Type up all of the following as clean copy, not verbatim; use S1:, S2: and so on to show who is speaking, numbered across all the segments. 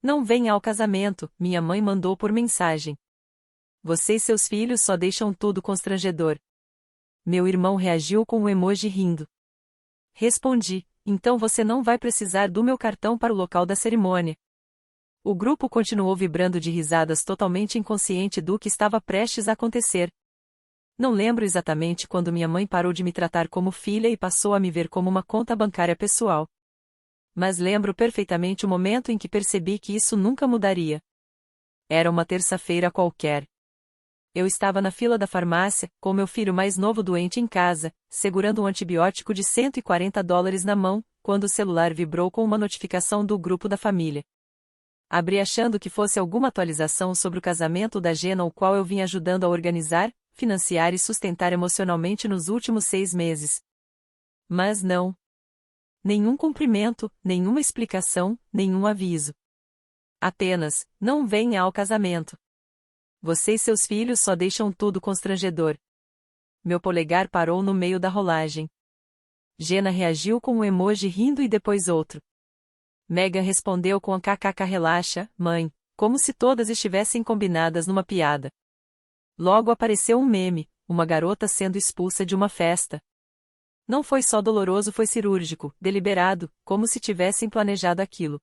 S1: Não venha ao casamento, minha mãe mandou por mensagem. Você e seus filhos só deixam tudo constrangedor. Meu irmão reagiu com um emoji rindo. Respondi, então você não vai precisar do meu cartão para o local da cerimônia. O grupo continuou vibrando de risadas, totalmente inconsciente do que estava prestes a acontecer. Não lembro exatamente quando minha mãe parou de me tratar como filha e passou a me ver como uma conta bancária pessoal. Mas lembro perfeitamente o momento em que percebi que isso nunca mudaria. Era uma terça-feira qualquer. Eu estava na fila da farmácia, com meu filho mais novo doente em casa, segurando um antibiótico de $140 na mão, quando o celular vibrou com uma notificação do grupo da família. Abri achando que fosse alguma atualização sobre o casamento da Gena, o qual eu vinha ajudando a organizar, financiar e sustentar emocionalmente nos últimos 6 meses. Mas não. Nenhum cumprimento, nenhuma explicação, nenhum aviso. Apenas, não venha ao casamento. Você e seus filhos só deixam tudo constrangedor. Meu polegar parou no meio da rolagem. Gena reagiu com um emoji rindo e depois outro. Megan respondeu com a kkk relaxa, mãe, como se todas estivessem combinadas numa piada. Logo apareceu um meme, uma garota sendo expulsa de uma festa. Não foi só doloroso, foi cirúrgico, deliberado, como se tivessem planejado aquilo.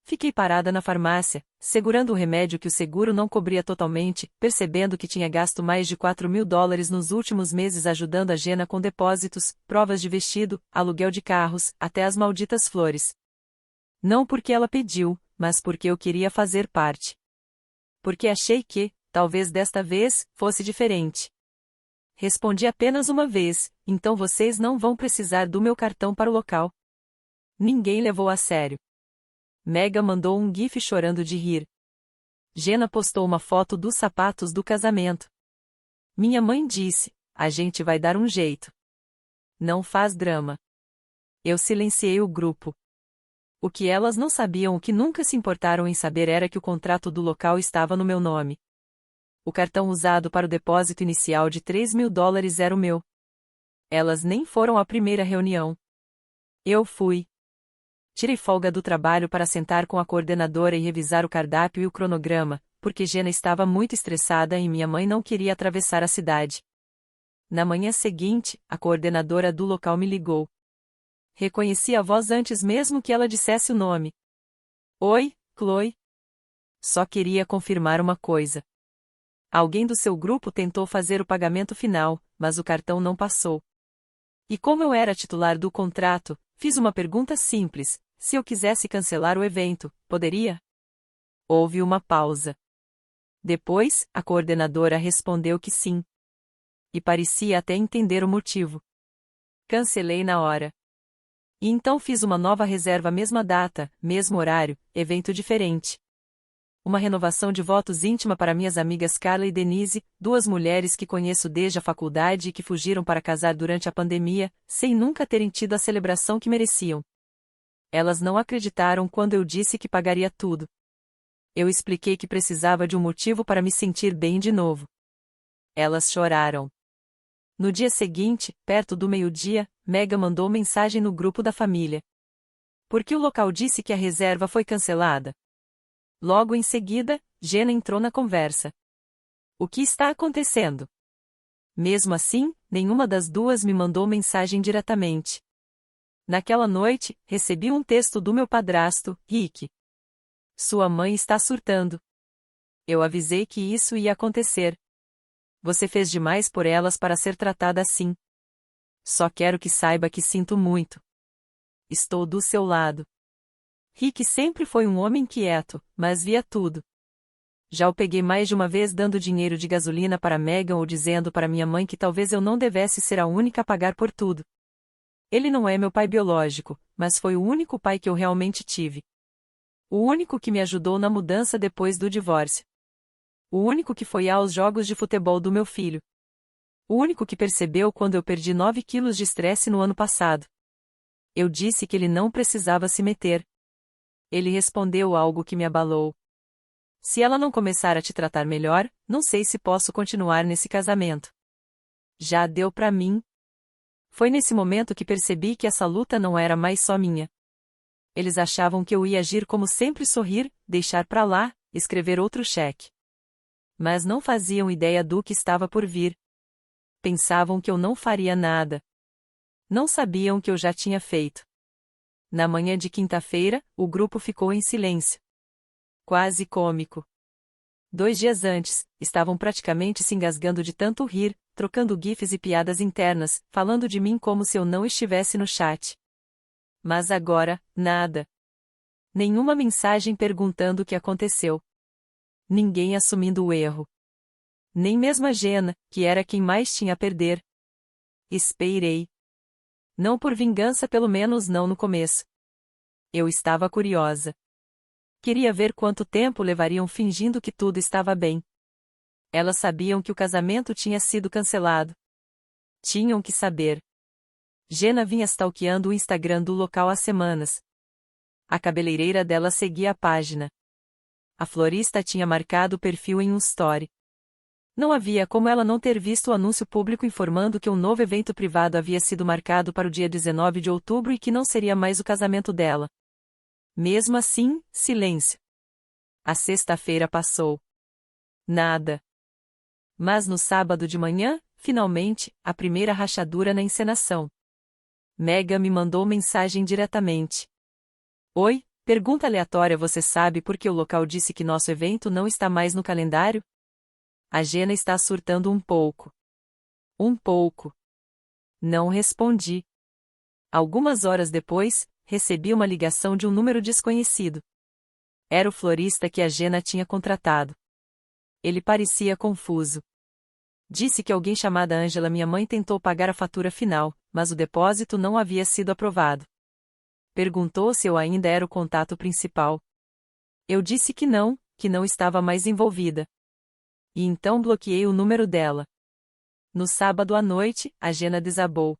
S1: Fiquei parada na farmácia, segurando o remédio que o seguro não cobria totalmente, percebendo que tinha gasto mais de $4.000 nos últimos meses ajudando a Gena com depósitos, provas de vestido, aluguel de carros, até as malditas flores. Não porque ela pediu, mas porque eu queria fazer parte. Porque achei que, talvez desta vez, fosse diferente. Respondi apenas uma vez, então vocês não vão precisar do meu cartão para o local. Ninguém levou a sério. Megan mandou um gif chorando de rir. Gena postou uma foto dos sapatos do casamento. Minha mãe disse, a gente vai dar um jeito. Não faz drama. Eu silenciei o grupo. O que elas não sabiam, o que nunca se importaram em saber, era que o contrato do local estava no meu nome. O cartão usado para o depósito inicial de $3.000 era o meu. Elas nem foram à primeira reunião. Eu fui. Tirei folga do trabalho para sentar com a coordenadora e revisar o cardápio e o cronograma, porque Gena estava muito estressada e minha mãe não queria atravessar a cidade. Na manhã seguinte, a coordenadora do local me ligou. Reconheci a voz antes mesmo que ela dissesse o nome. Oi, Chloe. Só queria confirmar uma coisa. Alguém do seu grupo tentou fazer o pagamento final, mas o cartão não passou. E como eu era titular do contrato, fiz uma pergunta simples: se eu quisesse cancelar o evento, poderia? Houve uma pausa. Depois, a coordenadora respondeu que sim. E parecia até entender o motivo. Cancelei na hora. E então fiz uma nova reserva, mesma data, mesmo horário, evento diferente. Uma renovação de votos íntima para minhas amigas Carla e Denise, 2 mulheres que conheço desde a faculdade e que fugiram para casar durante a pandemia, sem nunca terem tido a celebração que mereciam. Elas não acreditaram quando eu disse que pagaria tudo. Eu expliquei que precisava de um motivo para me sentir bem de novo. Elas choraram. No dia seguinte, perto do meio-dia, Megan mandou mensagem no grupo da família. Porque o local disse que a reserva foi cancelada. Logo em seguida, Gena entrou na conversa. O que está acontecendo? Mesmo assim, nenhuma das duas me mandou mensagem diretamente. Naquela noite, recebi um texto do meu padrasto, Rick. Sua mãe está surtando. Eu avisei que isso ia acontecer. Você fez demais por elas para ser tratada assim. Só quero que saiba que sinto muito. Estou do seu lado. Rick sempre foi um homem quieto, mas via tudo. Já o peguei mais de uma vez dando dinheiro de gasolina para Megan ou dizendo para minha mãe que talvez eu não devesse ser a única a pagar por tudo. Ele não é meu pai biológico, mas foi o único pai que eu realmente tive. O único que me ajudou na mudança depois do divórcio. O único que foi aos jogos de futebol do meu filho. O único que percebeu quando eu perdi 9 quilos de estresse no ano passado. Eu disse que ele não precisava se meter. Ele respondeu algo que me abalou. Se ela não começar a te tratar melhor, não sei se posso continuar nesse casamento. Já deu pra mim. Foi nesse momento que percebi que essa luta não era mais só minha. Eles achavam que eu ia agir como sempre, sorrir, deixar pra lá, escrever outro cheque. Mas não faziam ideia do que estava por vir. Pensavam que eu não faria nada. Não sabiam que eu já tinha feito. Na manhã de quinta-feira, o grupo ficou em silêncio. Quase cômico. 2 dias antes, estavam praticamente se engasgando de tanto rir, trocando gifs e piadas internas, falando de mim como se eu não estivesse no chat. Mas agora, nada. Nenhuma mensagem perguntando o que aconteceu. Ninguém assumindo o erro. Nem mesmo a Jenna, que era quem mais tinha a perder. Esperei. Não por vingança, pelo menos não no começo. Eu estava curiosa. Queria ver quanto tempo levariam fingindo que tudo estava bem. Elas sabiam que o casamento tinha sido cancelado. Tinham que saber. Jenna vinha stalkeando o Instagram do local há semanas. A cabeleireira dela seguia a página. A florista tinha marcado o perfil em um story. Não havia como ela não ter visto o anúncio público informando que um novo evento privado havia sido marcado para o dia 19 de outubro e que não seria mais o casamento dela. Mesmo assim, silêncio. A sexta-feira passou. Nada. Mas no sábado de manhã, finalmente, a primeira rachadura na encenação. Megan me mandou mensagem diretamente. Oi, pergunta aleatória: você sabe por que o local disse que nosso evento não está mais no calendário? A Jenna está surtando um pouco. Um pouco. Não respondi. Algumas horas depois, recebi uma ligação de um número desconhecido. Era o florista que a Jenna tinha contratado. Ele parecia confuso. Disse que alguém chamada Angela, minha mãe, tentou pagar a fatura final, mas o depósito não havia sido aprovado. Perguntou se eu ainda era o contato principal. Eu disse que não estava mais envolvida. E então bloqueei o número dela. No sábado à noite, a Jenna desabou.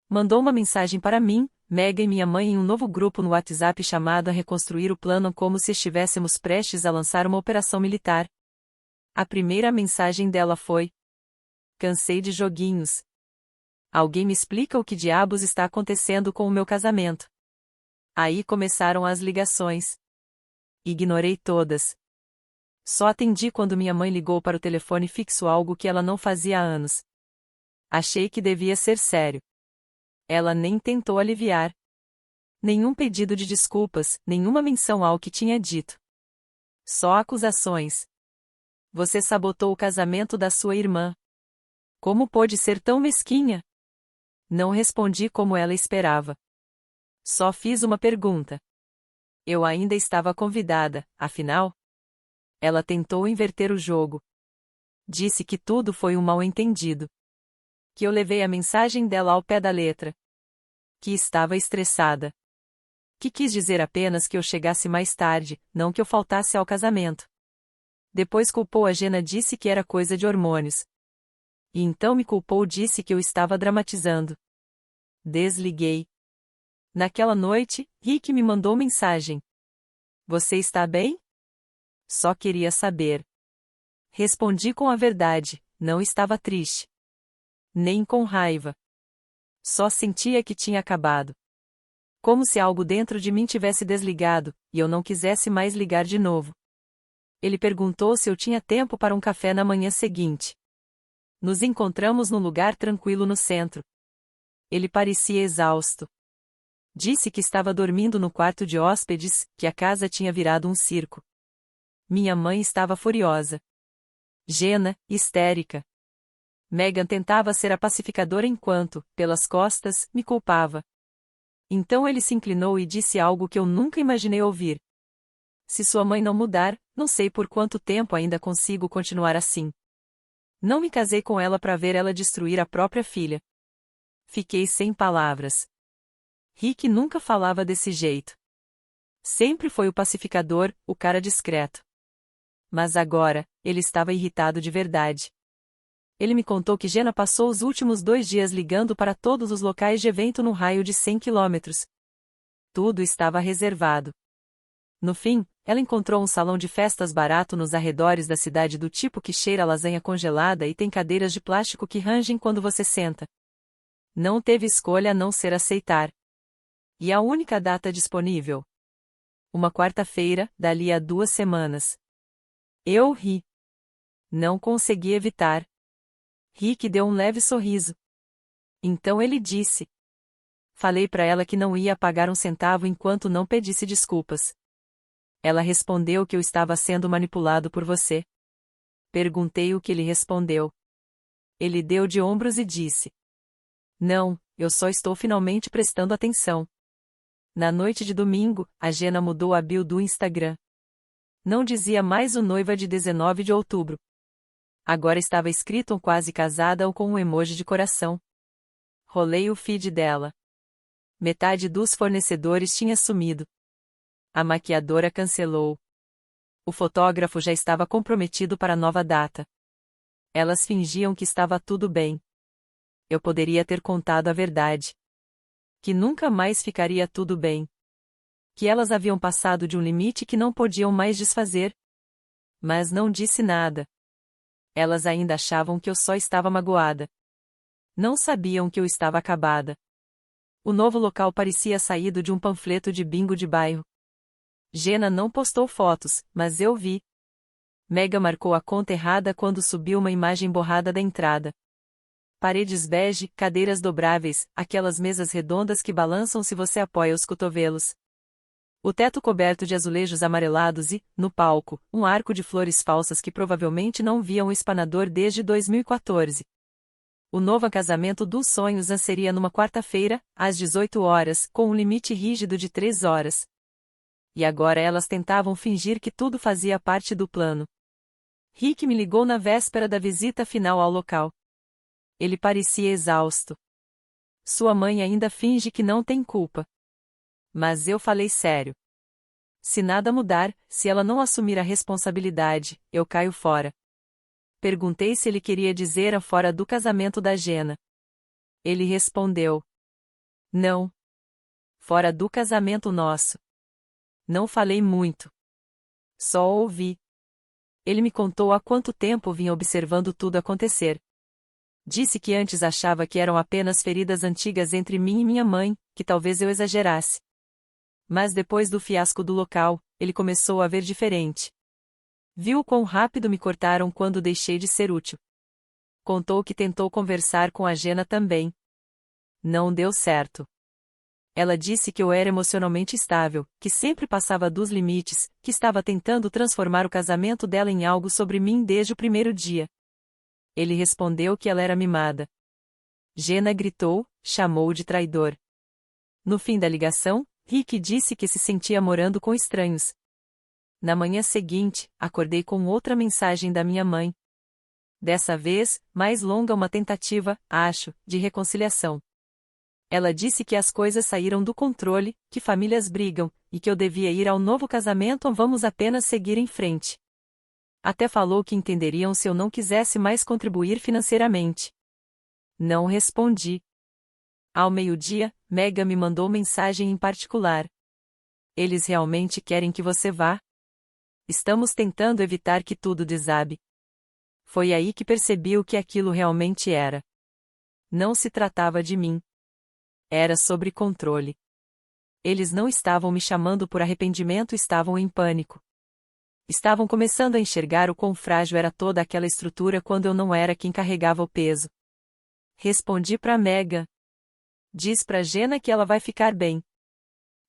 S1: Mandou uma mensagem para mim, Megan e minha mãe em um novo grupo no WhatsApp chamado A Reconstruir o Plano, como se estivéssemos prestes a lançar uma operação militar. A primeira mensagem dela foi: cansei de joguinhos. Alguém me explica o que diabos está acontecendo com o meu casamento. Aí começaram as ligações. Ignorei todas. Só atendi quando minha mãe ligou para o telefone fixo, algo que ela não fazia há anos. Achei que devia ser sério. Ela nem tentou aliviar. Nenhum pedido de desculpas, nenhuma menção ao que tinha dito. Só acusações. Você sabotou o casamento da sua irmã. Como pôde ser tão mesquinha? Não respondi como ela esperava. Só fiz uma pergunta. Eu ainda estava convidada, afinal. Ela tentou inverter o jogo. Disse que tudo foi um mal-entendido. Que eu levei a mensagem dela ao pé da letra. Que estava estressada. Que quis dizer apenas que eu chegasse mais tarde, não que eu faltasse ao casamento. Depois culpou a Jenna, disse que era coisa de hormônios. E então me culpou, disse que eu estava dramatizando. Desliguei. Naquela noite, Rick me mandou mensagem. Você está bem? Só queria saber. Respondi com a verdade, não estava triste. Nem com raiva. Só sentia que tinha acabado. Como se algo dentro de mim tivesse desligado, e eu não quisesse mais ligar de novo. Ele perguntou se eu tinha tempo para um café na manhã seguinte. Nos encontramos num lugar tranquilo no centro. Ele parecia exausto. Disse que estava dormindo no quarto de hóspedes, que a casa tinha virado um circo. Minha mãe estava furiosa. Jenna, histérica. Megan tentava ser a pacificadora enquanto, pelas costas, me culpava. Então ele se inclinou e disse algo que eu nunca imaginei ouvir. Se sua mãe não mudar, não sei por quanto tempo ainda consigo continuar assim. Não me casei com ela para ver ela destruir a própria filha. Fiquei sem palavras. Rick nunca falava desse jeito. Sempre foi o pacificador, o cara discreto. Mas agora, ele estava irritado de verdade. Ele me contou que Jenna passou os últimos 2 dias ligando para todos os locais de evento no raio de 100 quilômetros. Tudo estava reservado. No fim, ela encontrou um salão de festas barato nos arredores da cidade, do tipo que cheira a lasanha congelada e tem cadeiras de plástico que rangem quando você senta. Não teve escolha a não ser aceitar. E a única data disponível? Uma quarta-feira, dali a 2 semanas. Eu ri. Não consegui evitar. Rick deu um leve sorriso. Então ele disse. Falei para ela que não ia pagar um centavo enquanto não pedisse desculpas. Ela respondeu que eu estava sendo manipulado por você. Perguntei o que ele respondeu. Ele deu de ombros e disse. Não, eu só estou finalmente prestando atenção. Na noite de domingo, a Jenna mudou a bio do Instagram. Não dizia mais o noiva de 19 de outubro. Agora estava escrito um quase casada ou com um emoji de coração. Rolei o feed dela. Metade dos fornecedores tinha sumido. A maquiadora cancelou. O fotógrafo já estava comprometido para a nova data. Elas fingiam que estava tudo bem. Eu poderia ter contado a verdade. Que nunca mais ficaria tudo bem. Que elas haviam passado de um limite que não podiam mais desfazer. Mas não disse nada. Elas ainda achavam que eu só estava magoada. Não sabiam que eu estava acabada. O novo local parecia saído de um panfleto de bingo de bairro. Jenna não postou fotos, mas eu vi. Mega marcou a conta errada quando subiu uma imagem borrada da entrada. Paredes bege, cadeiras dobráveis, aquelas mesas redondas que balançam se você apoia os cotovelos. O teto coberto de azulejos amarelados e, no palco, um arco de flores falsas que provavelmente não viam o espanador desde 2014. O novo casamento dos sonhos seria numa quarta-feira, às 18 horas, com um limite rígido de 3 horas. E agora elas tentavam fingir que tudo fazia parte do plano. Rick me ligou na véspera da visita final ao local. Ele parecia exausto. Sua mãe ainda finge que não tem culpa. Mas eu falei sério. Se nada mudar, se ela não assumir a responsabilidade, eu caio fora. Perguntei se ele queria dizer a fora do casamento da Jenna. Ele respondeu. Não. Fora do casamento nosso. Não falei muito. Só ouvi. Ele me contou há quanto tempo vinha observando tudo acontecer. Disse que antes achava que eram apenas feridas antigas entre mim e minha mãe, que talvez eu exagerasse. Mas depois do fiasco do local, ele começou a ver diferente. Viu quão rápido me cortaram quando deixei de ser útil. Contou que tentou conversar com a Jenna também. Não deu certo. Ela disse que eu era emocionalmente estável, que sempre passava dos limites, que estava tentando transformar o casamento dela em algo sobre mim desde o primeiro dia. Ele respondeu que ela era mimada. Jenna gritou, chamou-o de traidor. No fim da ligação, Rick disse que se sentia morando com estranhos. Na manhã seguinte, acordei com outra mensagem da minha mãe. Dessa vez, mais longa, uma tentativa, acho, de reconciliação. Ela disse que as coisas saíram do controle, que famílias brigam, e que eu devia ir ao novo casamento ou vamos apenas seguir em frente. Até falou que entenderiam se eu não quisesse mais contribuir financeiramente. Não respondi. Ao meio-dia, Mega me mandou mensagem em particular. Eles realmente querem que você vá? Estamos tentando evitar que tudo desabe. Foi aí que percebi o que aquilo realmente era. Não se tratava de mim. Era sobre controle. Eles não estavam me chamando por arrependimento, estavam em pânico. Estavam começando a enxergar o quão frágil era toda aquela estrutura quando eu não era quem carregava o peso. Respondi para Mega. Diz pra Jenna que ela vai ficar bem.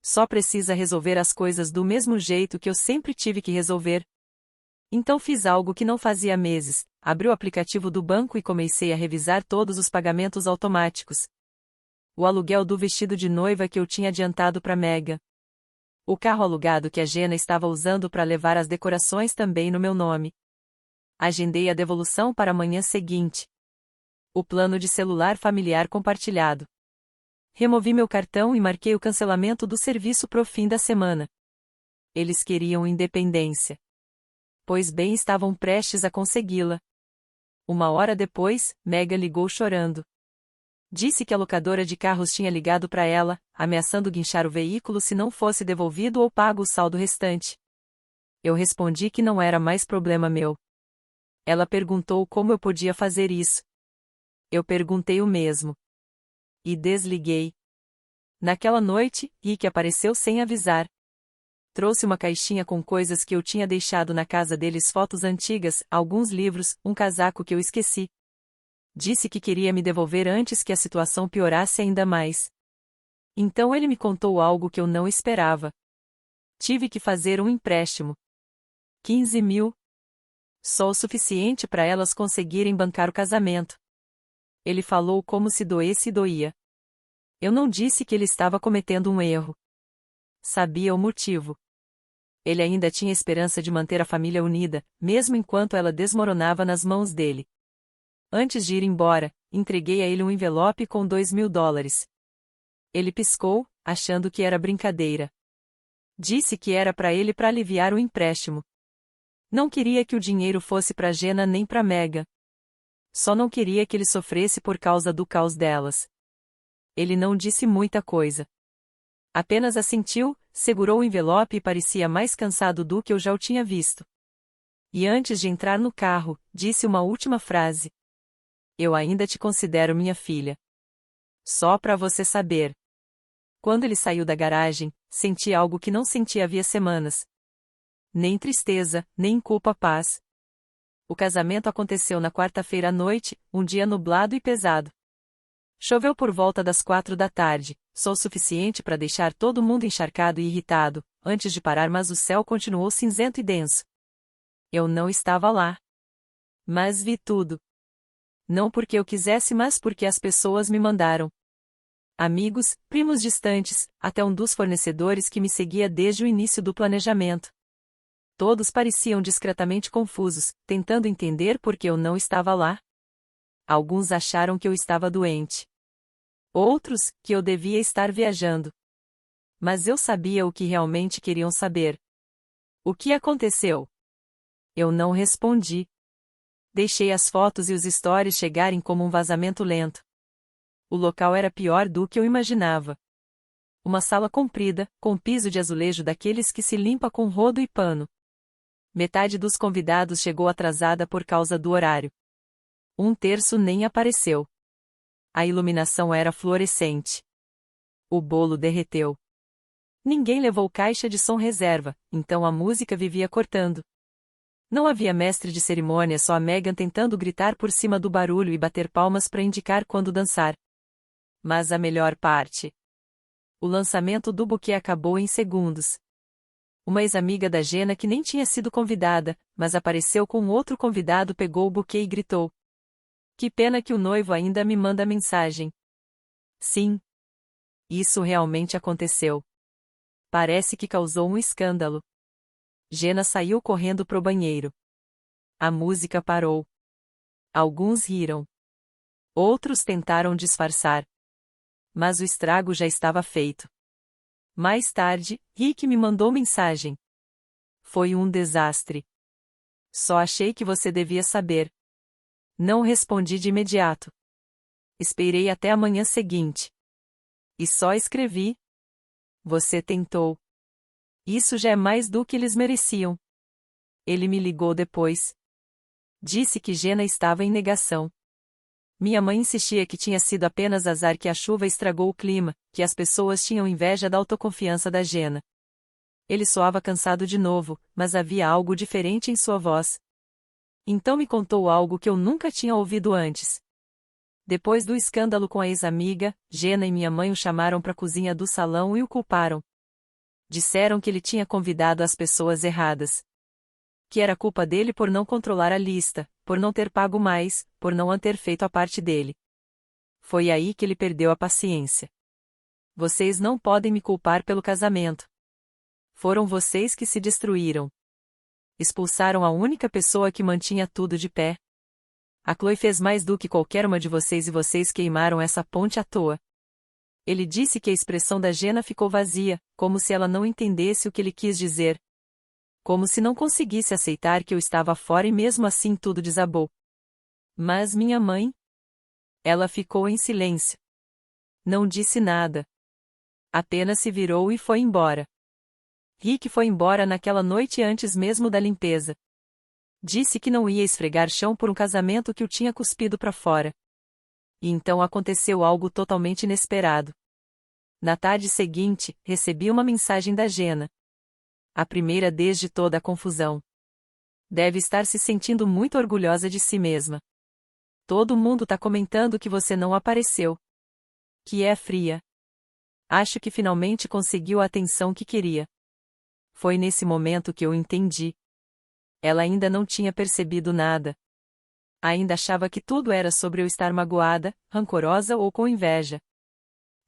S1: Só precisa resolver as coisas do mesmo jeito que eu sempre tive que resolver. Então fiz algo que não fazia há meses, abri o aplicativo do banco e comecei a revisar todos os pagamentos automáticos. O aluguel do vestido de noiva que eu tinha adiantado para Mega. O carro alugado que a Jenna estava usando para levar as decorações também no meu nome. Agendei a devolução para a manhã seguinte. O plano de celular familiar compartilhado. Removi meu cartão e marquei o cancelamento do serviço pro fim da semana. Eles queriam independência. Pois bem, estavam prestes a consegui-la. 1 hora depois, Mega ligou chorando. Disse que a locadora de carros tinha ligado para ela, ameaçando guinchar o veículo se não fosse devolvido ou pago o saldo restante. Eu respondi que não era mais problema meu. Ela perguntou como eu podia fazer isso. Eu perguntei o mesmo. E desliguei. Naquela noite, Rick apareceu sem avisar. Trouxe uma caixinha com coisas que eu tinha deixado na casa deles, fotos antigas, alguns livros, um casaco que eu esqueci. Disse que queria me devolver antes que a situação piorasse ainda mais. Então ele me contou algo que eu não esperava. Tive que fazer um empréstimo. 15 mil. Só o suficiente para elas conseguirem bancar o casamento. Ele falou como se doesse e doía. Eu não disse que ele estava cometendo um erro. Sabia o motivo. Ele ainda tinha esperança de manter a família unida, mesmo enquanto ela desmoronava nas mãos dele. Antes de ir embora, entreguei a ele um envelope com $2.000. Ele piscou, achando que era brincadeira. Disse que era para ele para aliviar o empréstimo. Não queria que o dinheiro fosse para Jenna nem para Megan. Só não queria que ele sofresse por causa do caos delas. Ele não disse muita coisa. Apenas assentiu, segurou o envelope e parecia mais cansado do que eu já o tinha visto. E antes de entrar no carro, disse uma última frase. Eu ainda te considero minha filha. Só para você saber. Quando ele saiu da garagem, senti algo que não sentia havia semanas. Nem tristeza, nem culpa, paz. O casamento aconteceu na quarta-feira à noite, um dia nublado e pesado. Choveu por volta das 4 da tarde, só o suficiente para deixar todo mundo encharcado e irritado, antes de parar, mas o céu continuou cinzento e denso. Eu não estava lá. Mas vi tudo. Não porque eu quisesse, mas porque as pessoas me mandaram. Amigos, primos distantes, até um dos fornecedores que me seguia desde o início do planejamento. Todos pareciam discretamente confusos, tentando entender por que eu não estava lá. Alguns acharam que eu estava doente. Outros, que eu devia estar viajando. Mas eu sabia o que realmente queriam saber. O que aconteceu? Eu não respondi. Deixei as fotos e os stories chegarem como um vazamento lento. O local era pior do que eu imaginava. Uma sala comprida, com piso de azulejo daqueles que se limpa com rodo e pano. Metade dos convidados chegou atrasada por causa do horário. Um terço nem apareceu. A iluminação era fluorescente. O bolo derreteu. Ninguém levou caixa de som reserva, então a música vivia cortando. Não havia mestre de cerimônia, só a Megan tentando gritar por cima do barulho e bater palmas para indicar quando dançar. Mas a melhor parte. O lançamento do buquê acabou em segundos. Uma ex-amiga da Jenna que nem tinha sido convidada, mas apareceu com outro convidado, pegou o buquê e gritou. Que pena que o noivo ainda me manda mensagem. Sim. Isso realmente aconteceu. Parece que causou um escândalo. Jenna saiu correndo pro banheiro. A música parou. Alguns riram. Outros tentaram disfarçar. Mas o estrago já estava feito. Mais tarde, Rick me mandou mensagem. Foi um desastre. Só achei que você devia saber. Não respondi de imediato. Esperei até a manhã seguinte. E só escrevi. Você tentou. Isso já é mais do que eles mereciam. Ele me ligou depois. Disse que Jenna estava em negação. Minha mãe insistia que tinha sido apenas azar, que a chuva estragou o clima, que as pessoas tinham inveja da autoconfiança da Jenna. Ele soava cansado de novo, mas havia algo diferente em sua voz. Então me contou algo que eu nunca tinha ouvido antes. Depois do escândalo com a ex-amiga, Jenna e minha mãe o chamaram para a cozinha do salão e o culparam. Disseram que ele tinha convidado as pessoas erradas. Que era culpa dele por não controlar a lista, por não ter pago mais, por não ter feito a parte dele. Foi aí que ele perdeu a paciência. Vocês não podem me culpar pelo casamento. Foram vocês que se destruíram. Expulsaram a única pessoa que mantinha tudo de pé. A Chloe fez mais do que qualquer uma de vocês e vocês queimaram essa ponte à toa. Ele disse que a expressão da Jenna ficou vazia, como se ela não entendesse o que ele quis dizer. Como se não conseguisse aceitar que eu estava fora e mesmo assim tudo desabou. Mas minha mãe? Ela ficou em silêncio. Não disse nada. Apenas se virou e foi embora. Rick foi embora naquela noite antes mesmo da limpeza. Disse que não ia esfregar chão por um casamento que o tinha cuspido para fora. E então aconteceu algo totalmente inesperado. Na tarde seguinte, recebi uma mensagem da Jenna. A primeira desde toda a confusão. Deve estar se sentindo muito orgulhosa de si mesma. Todo mundo tá comentando que você não apareceu. Que é fria. Acho que finalmente conseguiu a atenção que queria. Foi nesse momento que eu entendi. Ela ainda não tinha percebido nada. Ainda achava que tudo era sobre eu estar magoada, rancorosa ou com inveja.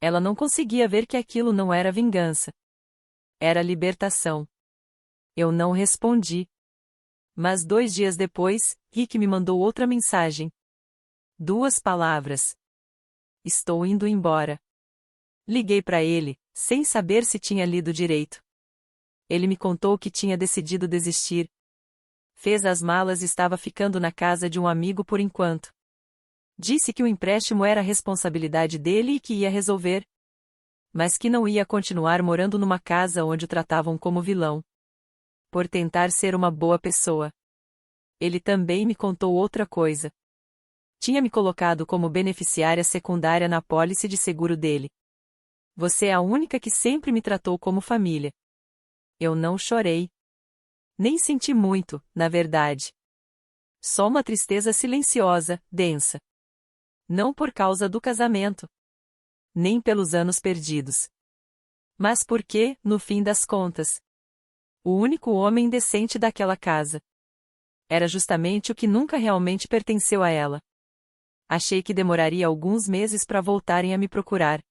S1: Ela não conseguia ver que aquilo não era vingança. Era libertação. Eu não respondi. Mas 2 dias depois, Rick me mandou outra mensagem. 2 palavras. Estou indo embora. Liguei para ele, sem saber se tinha lido direito. Ele me contou que tinha decidido desistir. Fez as malas e estava ficando na casa de um amigo por enquanto. Disse que o empréstimo era responsabilidade dele e que ia resolver. Mas que não ia continuar morando numa casa onde o tratavam como vilão. Por tentar ser uma boa pessoa. Ele também me contou outra coisa. Tinha me colocado como beneficiária secundária na apólice de seguro dele. Você é a única que sempre me tratou como família. Eu não chorei. Nem senti muito, na verdade. Só uma tristeza silenciosa, densa. Não por causa do casamento. Nem pelos anos perdidos. Mas porque, no fim das contas, o único homem decente daquela casa era justamente o que nunca realmente pertenceu a ela. Achei que demoraria alguns meses para voltarem a me procurar.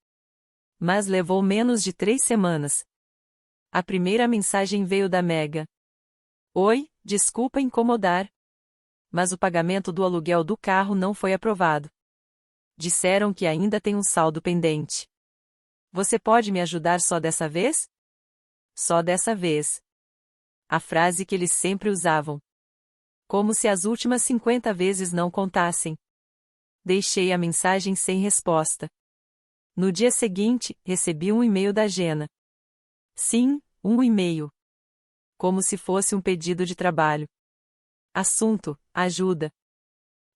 S1: Mas levou menos de 3 semanas. A primeira mensagem veio da Megan. Oi, desculpa incomodar. Mas o pagamento do aluguel do carro não foi aprovado. Disseram que ainda tem um saldo pendente. Você pode me ajudar só dessa vez? Só dessa vez. A frase que eles sempre usavam. Como se as últimas 50 vezes não contassem. Deixei a mensagem sem resposta. No dia seguinte, recebi um e-mail da Jenna. Sim, um e-mail. Como se fosse um pedido de trabalho. Assunto: ajuda.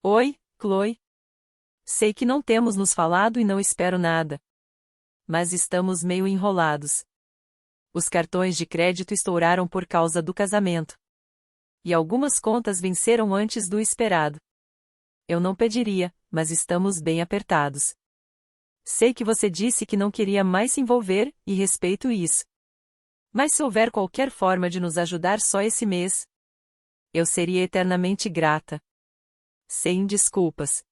S1: Oi, Chloe. Sei que não temos nos falado e não espero nada. Mas estamos meio enrolados. Os cartões de crédito estouraram por causa do casamento. E algumas contas venceram antes do esperado. Eu não pediria, mas estamos bem apertados. Sei que você disse que não queria mais se envolver, e respeito isso. Mas se houver qualquer forma de nos ajudar só esse mês, eu seria eternamente grata. Sem desculpas.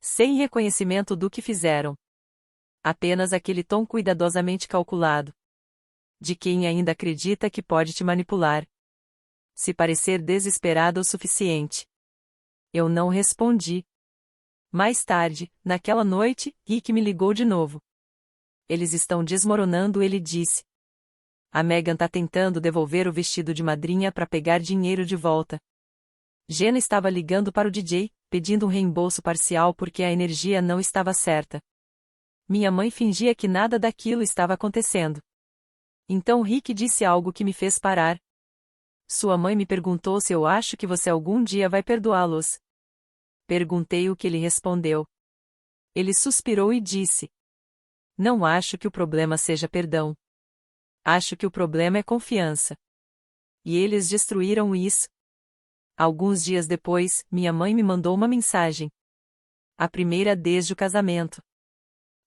S1: Sem reconhecimento do que fizeram. Apenas aquele tom cuidadosamente calculado. De quem ainda acredita que pode te manipular. Se parecer desesperada o suficiente. Eu não respondi. Mais tarde, naquela noite, Rick me ligou de novo. Eles estão desmoronando, ele disse. A Megan tá tentando devolver o vestido de madrinha para pegar dinheiro de volta. Jenna estava ligando para o DJ, pedindo um reembolso parcial porque a energia não estava certa. Minha mãe fingia que nada daquilo estava acontecendo. Então Rick disse algo que me fez parar. Sua mãe me perguntou se eu acho que você algum dia vai perdoá-los. Perguntei o que ele respondeu. Ele suspirou e disse: Não acho que o problema seja perdão. Acho que o problema é confiança. E eles destruíram isso. Alguns dias depois, minha mãe me mandou uma mensagem. A primeira desde o casamento.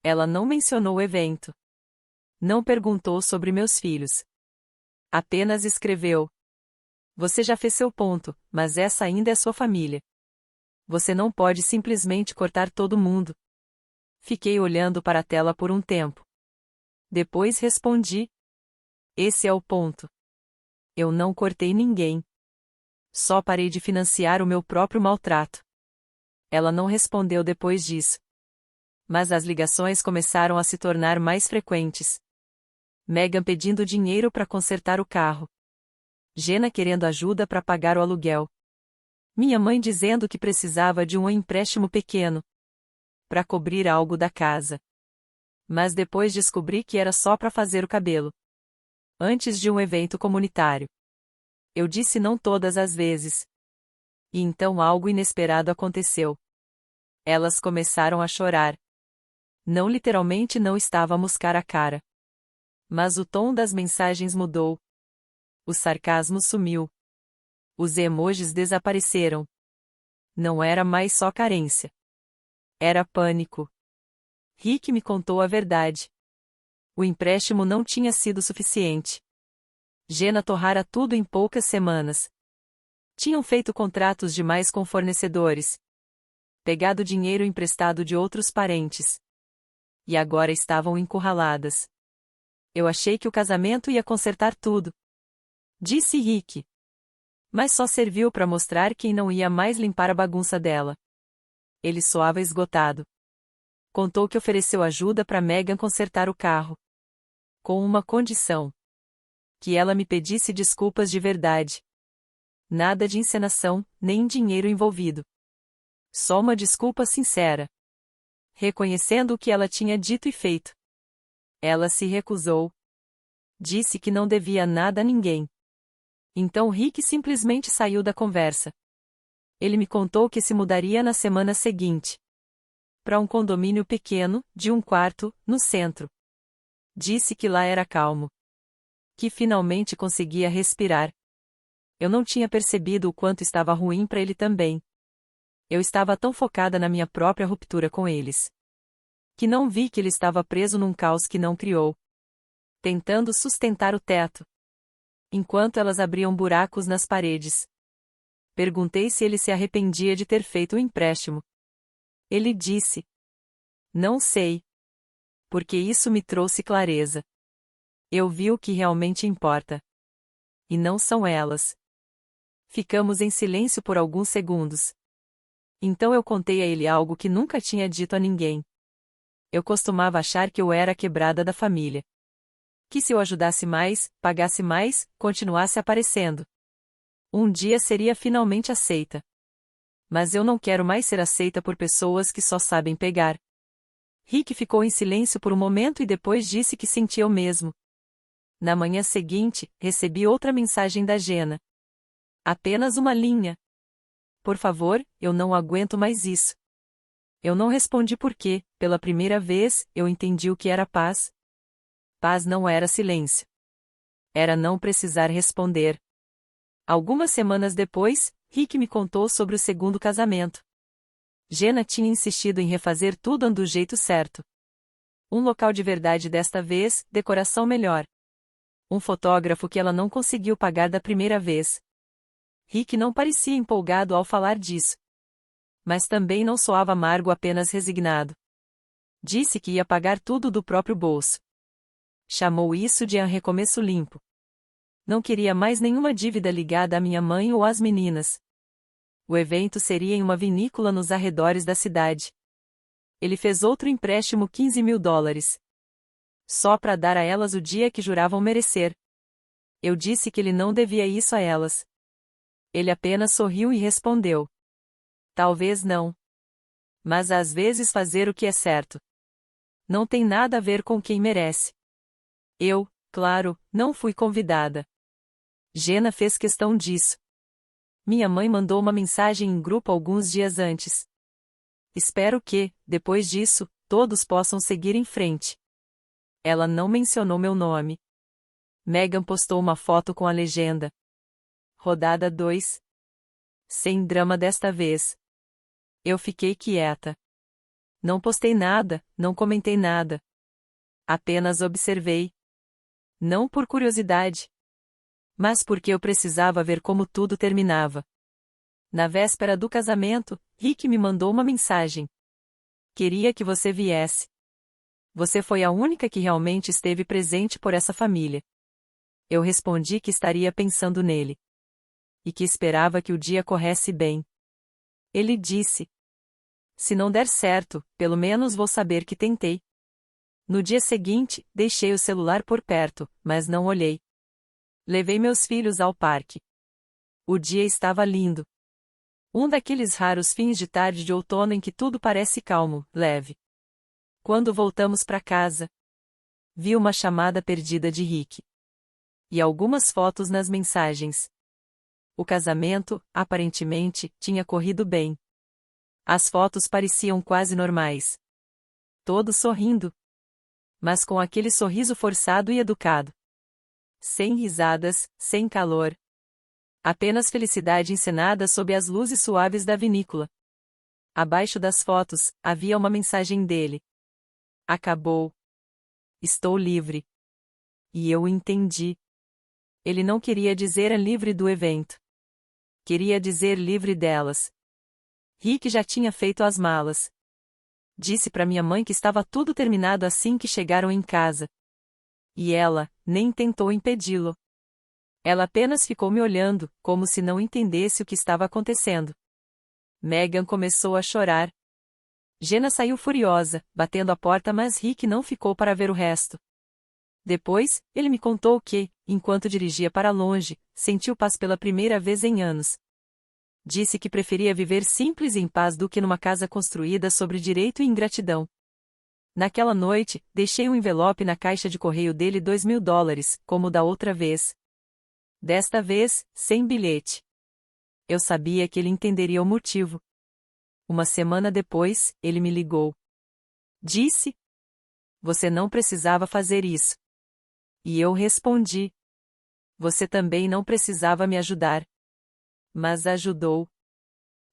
S1: Ela não mencionou o evento. Não perguntou sobre meus filhos. Apenas escreveu: Você já fez seu ponto, mas essa ainda é sua família. Você não pode simplesmente cortar todo mundo. Fiquei olhando para a tela por um tempo. Depois respondi: Esse é o ponto. Eu não cortei ninguém. Só parei de financiar o meu próprio maltrato. Ela não respondeu depois disso. Mas as ligações começaram a se tornar mais frequentes. Megan pedindo dinheiro para consertar o carro. Jenna querendo ajuda para pagar o aluguel. Minha mãe dizendo que precisava de um empréstimo pequeno para cobrir algo da casa. Mas depois descobri que era só para fazer o cabelo. Antes de um evento comunitário. Eu disse não todas as vezes. E então algo inesperado aconteceu. Elas começaram a chorar. Não literalmente não estava a moscar a cara. Mas o tom das mensagens mudou. O sarcasmo sumiu. Os emojis desapareceram. Não era mais só carência. Era pânico. Rick me contou a verdade. O empréstimo não tinha sido suficiente. Jenna torrara tudo em poucas semanas. Tinham feito contratos demais com fornecedores. Pegado dinheiro emprestado de outros parentes. E agora estavam encurraladas. Eu achei que o casamento ia consertar tudo. Disse Rick. Mas só serviu para mostrar quem não ia mais limpar a bagunça dela. Ele soava esgotado. Contou que ofereceu ajuda para Megan consertar o carro. Com uma condição. Que ela me pedisse desculpas de verdade. Nada de encenação, nem dinheiro envolvido. Só uma desculpa sincera. Reconhecendo o que ela tinha dito e feito. Ela se recusou. Disse que não devia nada a ninguém. Então Rick simplesmente saiu da conversa. Ele me contou que se mudaria na semana seguinte. Para um condomínio pequeno, de 1 quarto, no centro. Disse que lá era calmo. Que finalmente conseguia respirar. Eu não tinha percebido o quanto estava ruim para ele também. Eu estava tão focada na minha própria ruptura com eles. Que não vi que ele estava preso num caos que não criou. Tentando sustentar o teto. Enquanto elas abriam buracos nas paredes. Perguntei se ele se arrependia de ter feito o empréstimo. Ele disse: não sei. Porque isso me trouxe clareza. Eu vi o que realmente importa. E não são elas. Ficamos em silêncio por alguns segundos. Então eu contei a ele algo que nunca tinha dito a ninguém. Eu costumava achar que eu era a quebrada da família. Que se eu ajudasse mais, pagasse mais, continuasse aparecendo. Um dia seria finalmente aceita. Mas eu não quero mais ser aceita por pessoas que só sabem pegar. Rick ficou em silêncio por um momento e depois disse que sentia o mesmo. Na manhã seguinte, recebi outra mensagem da Jenna. Apenas uma linha. Por favor, eu não aguento mais isso. Eu não respondi porque, pela primeira vez, eu entendi o que era paz. Paz não era silêncio. Era não precisar responder. Algumas semanas depois, Rick me contou sobre o segundo casamento. Jenna tinha insistido em refazer tudo do jeito certo. Um local de verdade desta vez, decoração melhor. Um fotógrafo que ela não conseguiu pagar da primeira vez. Rick não parecia empolgado ao falar disso. Mas também não soava amargo, apenas resignado. Disse que ia pagar tudo do próprio bolso. Chamou isso de um recomeço limpo. Não queria mais nenhuma dívida ligada à minha mãe ou às meninas. O evento seria em uma vinícola nos arredores da cidade. Ele fez outro empréstimo $15.000. Só para dar a elas o dia que juravam merecer. Eu disse que ele não devia isso a elas. Ele apenas sorriu e respondeu: talvez não. Mas às vezes fazer o que é certo não tem nada a ver com quem merece. Eu, claro, não fui convidada. Jenna fez questão disso. Minha mãe mandou uma mensagem em grupo alguns dias antes. Espero que, depois disso, todos possam seguir em frente. Ela não mencionou meu nome. Megan postou uma foto com a legenda: Rodada 2. Sem drama desta vez. Eu fiquei quieta. Não postei nada, não comentei nada. Apenas observei. Não por curiosidade. Mas porque eu precisava ver como tudo terminava. Na véspera do casamento, Rick me mandou uma mensagem. Queria que você viesse. Você foi a única que realmente esteve presente por essa família. Eu respondi que estaria pensando nele. E que esperava que o dia corresse bem. Ele disse: se não der certo, pelo menos vou saber que tentei. No dia seguinte, deixei o celular por perto, mas não olhei. Levei meus filhos ao parque. O dia estava lindo. Um daqueles raros fins de tarde de outono em que tudo parece calmo, leve. Quando voltamos para casa, vi uma chamada perdida de Rick. E algumas fotos nas mensagens. O casamento, aparentemente, tinha corrido bem. As fotos pareciam quase normais. todo sorrindo. Mas com aquele sorriso forçado e educado. Sem risadas, sem calor. Apenas felicidade encenada sob as luzes suaves da vinícola. Abaixo das fotos, havia uma mensagem dele. Acabou. Estou livre. E eu o entendi. Ele não queria dizer livre do evento. Queria dizer livre delas. Rick já tinha feito as malas. Disse para minha mãe que estava tudo terminado assim que chegaram em casa. E ela nem tentou impedi-lo. Ela apenas ficou me olhando, como se não entendesse o que estava acontecendo. Megan começou a chorar. Jenna saiu furiosa, batendo a porta, mas Rick não ficou para ver o resto. Depois, ele me contou que, enquanto dirigia para longe, sentiu paz pela primeira vez em anos. Disse que preferia viver simples e em paz do que numa casa construída sobre direito e ingratidão. Naquela noite, deixei um envelope na caixa de correio dele $2.000, como da outra vez. Desta vez, sem bilhete. Eu sabia que ele entenderia o motivo. Uma semana depois, ele me ligou. Disse: "Você não precisava fazer isso." E eu respondi: "Você também não precisava me ajudar." Mas ajudou.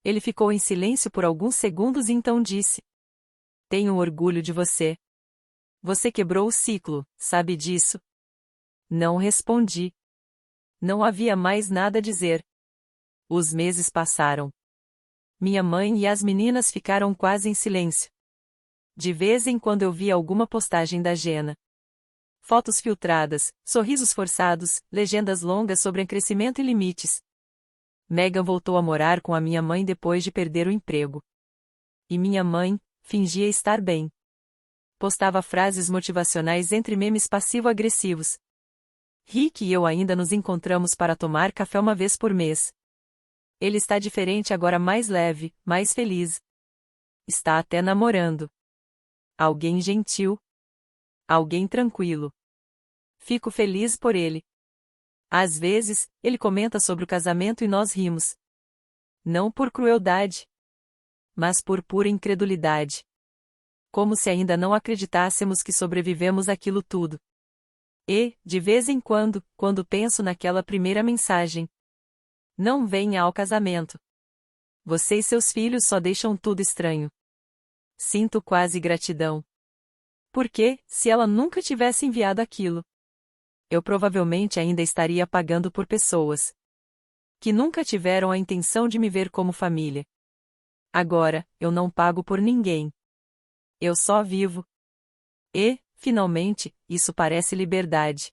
S1: Ele ficou em silêncio por alguns segundos e então disse: "Tenho orgulho de você. Você quebrou o ciclo, sabe disso?" Não respondi. Não havia mais nada a dizer. Os meses passaram. Minha mãe e as meninas ficaram quase em silêncio. De vez em quando eu via alguma postagem da Jenna. Fotos filtradas, sorrisos forçados, legendas longas sobre crescimento e limites. Megan voltou a morar com a minha mãe depois de perder o emprego. E minha mãe fingia estar bem. Postava frases motivacionais entre memes passivo-agressivos. Rick e eu ainda nos encontramos para tomar café uma vez por mês. Ele está diferente agora, mais leve, mais feliz. Está até namorando. Alguém gentil. Alguém tranquilo. Fico feliz por ele. Às vezes, ele comenta sobre o casamento e nós rimos. Não por crueldade, mas por pura incredulidade. Como se ainda não acreditássemos que sobrevivemos àquilo tudo. E, de vez em quando penso naquela primeira mensagem: "Não venha ao casamento. Você e seus filhos só deixam tudo estranho." Sinto quase gratidão. Porque, se ela nunca tivesse enviado aquilo, eu provavelmente ainda estaria pagando por pessoas que nunca tiveram a intenção de me ver como família. Agora, eu não pago por ninguém. Eu só vivo. E, finalmente, isso parece liberdade.